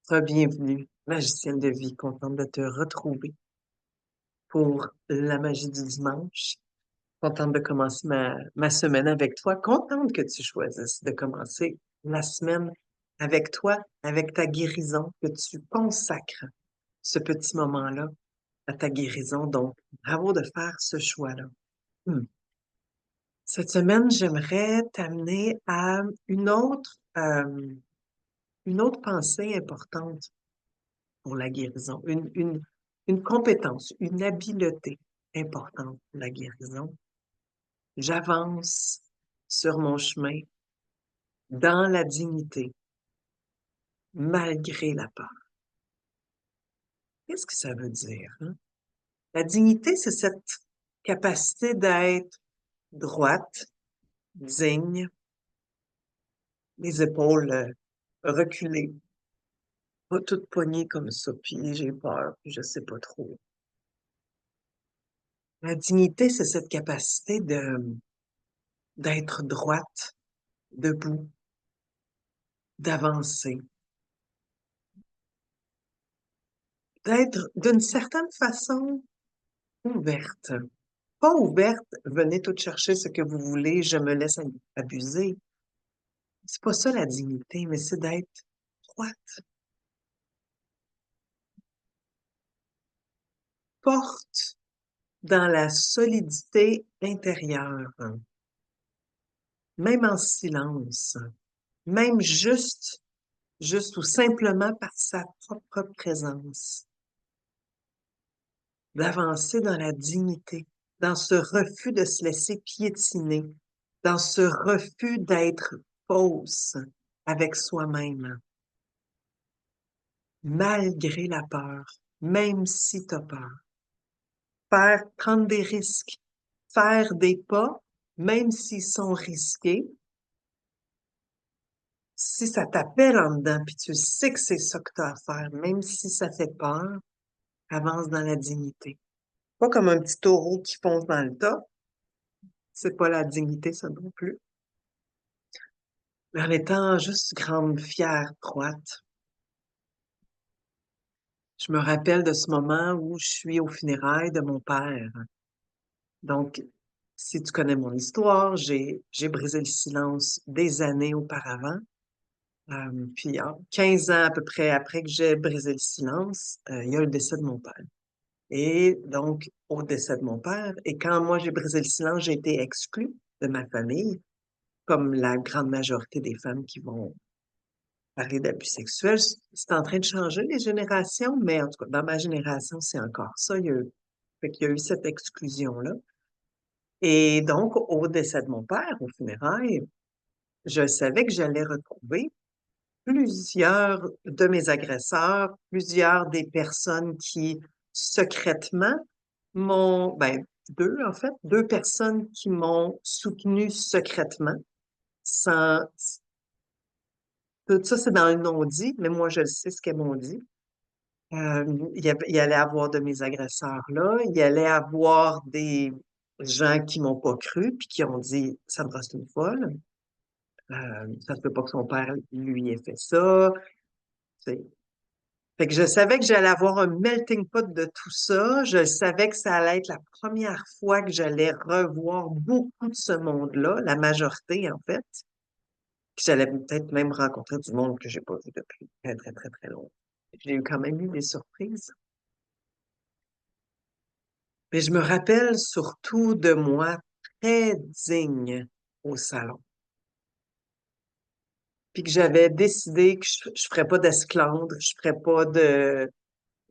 Bienvenue, magicienne de vie, contente de te retrouver pour la magie du dimanche. Contente de commencer ma semaine avec toi. Contente que tu choisisses de commencer la semaine avec toi, avec ta guérison, que tu consacres ce petit moment-là à ta guérison. Donc, bravo de faire ce choix-là. Hmm. Cette semaine, j'aimerais t'amener à une autre pensée importante pour la guérison, une compétence, une habileté importante pour la guérison. J'avance sur mon chemin dans la dignité, malgré la peur. Qu'est-ce que ça veut dire, hein? La dignité, c'est cette capacité d'être droite, digne, les épaules reculées, pas toutes poignées comme ça, puis j'ai peur, puis je sais pas trop. La dignité, c'est cette capacité d'être droite, debout, d'avancer, d'être d'une certaine façon ouverte. Pas ouverte, venez tout chercher ce que vous voulez, je me laisse abuser. C'est pas ça la dignité, mais c'est d'être droite, forte dans la solidité intérieure, même en silence, même juste ou simplement par sa propre présence, d'avancer dans la dignité, dans ce refus de se laisser piétiner, dans ce refus d'être fausse avec soi-même, malgré la peur, même si tu as peur. Prendre des risques, faire des pas, même s'ils sont risqués, si ça t'appelle en dedans, puis tu sais que c'est ça que tu as à faire, même si ça fait peur, avance dans la dignité. Pas comme un petit taureau qui fonce dans le tas, c'est pas la dignité, ça non plus. Mais en étant juste grande, fière, droite. Je me rappelle de ce moment où je suis aux funérailles de mon père. Donc, si tu connais mon histoire, j'ai brisé le silence des années auparavant. Puis, 15 ans à peu près après que j'ai brisé le silence, il y a le décès de mon père. Et donc, au décès de mon père, et quand moi j'ai brisé le silence, j'ai été exclue de ma famille, comme la grande majorité des femmes qui vont parler d'abus sexuels. C'est en train de changer les générations, mais en tout cas, dans ma génération, c'est encore ça. Fait qu'il y a eu cette exclusion-là. Et donc, au décès de mon père, aux funérailles, je savais que j'allais retrouver plusieurs de mes agresseurs, plusieurs des personnes qui, secrètement, deux, en fait, deux personnes qui m'ont soutenu secrètement, sans, tout ça, c'est dans le non-dit, mais moi, je le sais ce qu'elles m'ont dit. Il allait avoir de mes agresseurs là, il y allait avoir des gens qui m'ont pas cru, puis qui ont dit, Sandra, c'est une folle. Ça se peut pas que son père lui ait fait ça. C'est- Fait que je savais que j'allais avoir un melting pot de tout ça. Je savais que ça allait être la première fois que j'allais revoir beaucoup de ce monde-là, la majorité, en fait. Que j'allais peut-être même rencontrer du monde que j'ai pas vu depuis très, très, très, très longtemps. J'ai eu quand même eu des surprises. Mais je me rappelle surtout de moi très digne au salon. Puis que j'avais décidé que je ferais pas d'esclandre, je ferais pas de...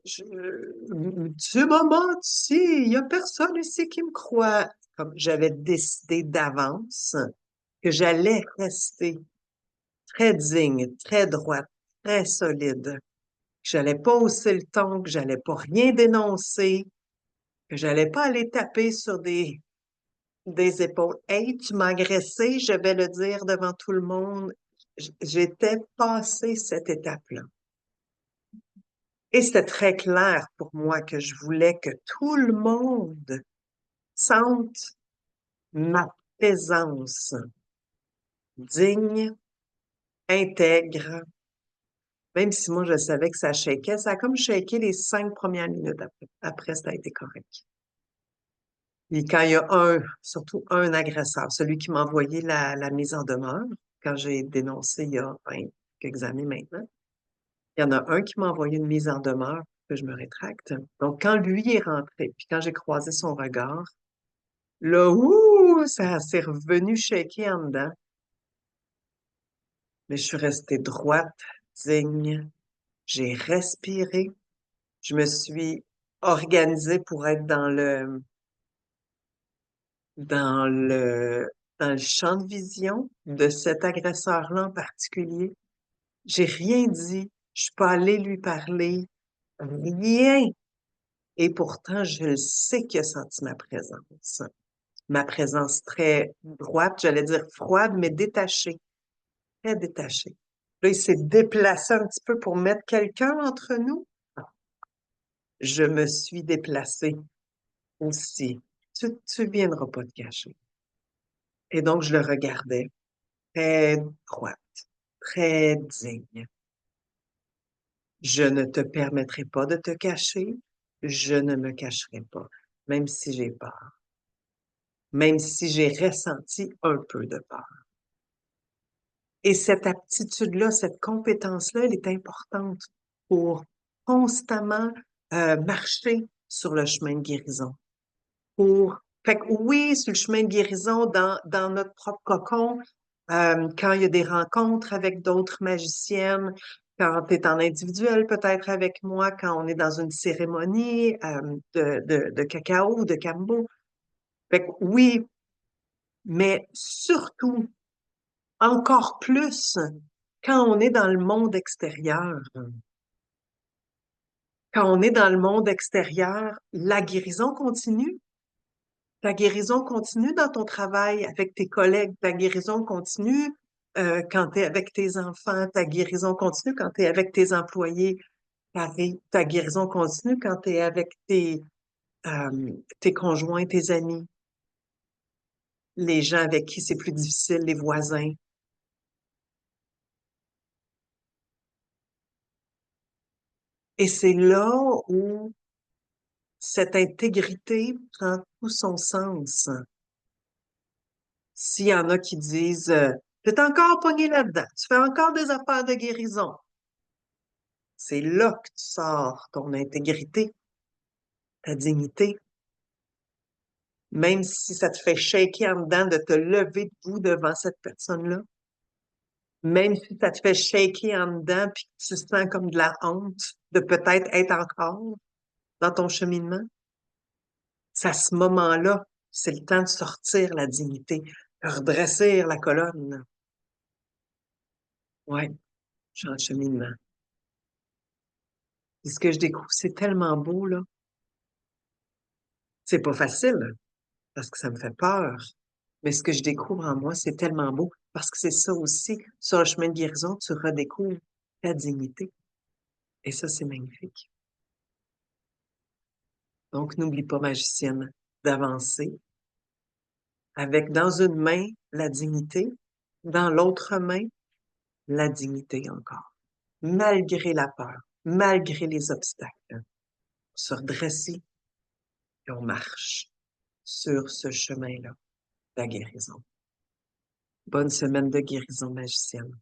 Je, tu m'as menti, il y a personne ici qui me croit. Comme j'avais décidé d'avance que j'allais rester très digne, très droite, très solide, que j'allais pas hausser le ton, que j'allais pas rien dénoncer, que j'allais pas aller taper sur des épaules. Hey, tu m'as agressé, je vais le dire devant tout le monde. J'étais passé cette étape-là. Et c'était très clair pour moi que je voulais que tout le monde sente ma présence digne, intègre, Même si moi, je savais que ça shakeait, ça a comme shaké les 5 premières minutes après. Après, ça a été correct. Et quand il y a surtout un agresseur, celui qui m'a envoyé la mise en demeure, quand j'ai dénoncé il y a quelques années maintenant, il y en a un qui m'a envoyé une mise en demeure que je me rétracte. Donc, quand lui est rentré, puis quand j'ai croisé son regard, là, ouh, ça s'est revenu shaker en dedans. Mais je suis restée droite, digne. J'ai respiré. Je me suis organisée pour être dans le, dans le champ de vision de cet agresseur-là en particulier. J'ai rien dit. Je suis pas allée lui parler. Rien. Et pourtant, je le sais qu'il a senti ma présence. Ma présence très droite, j'allais dire froide, mais détachée. Très détachée. Là, il s'est déplacé un petit peu pour mettre quelqu'un entre nous. Je me suis déplacée aussi. Tu viendras pas te cacher. Et donc, je le regardais, très droite, très digne. Je ne te permettrai pas de te cacher. Je ne me cacherai pas, même si j'ai peur, même si j'ai ressenti un peu de peur. Et cette aptitude-là, cette compétence-là, elle est importante pour constamment marcher sur le chemin de guérison. Fait que oui, sur le chemin de guérison, dans notre propre cocon, quand il y a des rencontres avec d'autres magiciennes, quand tu es en individuel peut-être avec moi, quand on est dans une cérémonie de cacao ou de cambo. Fait que oui, mais surtout, encore plus, quand on est dans le monde extérieur. Quand on est dans le monde extérieur, la guérison continue. Ta guérison continue dans ton travail avec tes collègues. Ta guérison continue quand tu es avec tes enfants. Ta guérison continue quand tu es avec tes employés. Ta guérison continue quand tu es avec tes conjoints, tes amis, les gens avec qui c'est plus difficile, les voisins. Et c'est là où cette intégrité prend tout son sens. S'il y en a qui disent, t'es encore pogné là-dedans, tu fais encore des affaires de guérison. C'est là que tu sors ton intégrité, ta dignité. Même si ça te fait shaker en dedans de te lever debout devant cette personne-là. Même si ça te fait shaker en dedans puis que tu sens comme de la honte de peut-être être encore dans ton cheminement. C'est à ce moment-là, c'est le temps de sortir la dignité, de redresser la colonne. Ouais, je suis en cheminement. Et ce que je découvre, c'est tellement beau, là. C'est pas facile parce que ça me fait peur. Mais ce que je découvre en moi, c'est tellement beau parce que c'est ça aussi. Sur le chemin de guérison, tu redécouvres ta dignité. Et ça, c'est magnifique. Donc, n'oublie pas, magicienne, d'avancer avec dans une main la dignité, dans l'autre main la dignité encore. Malgré la peur, malgré les obstacles, on se redresse et on marche sur ce chemin-là, la guérison. Bonne semaine de guérison magicienne.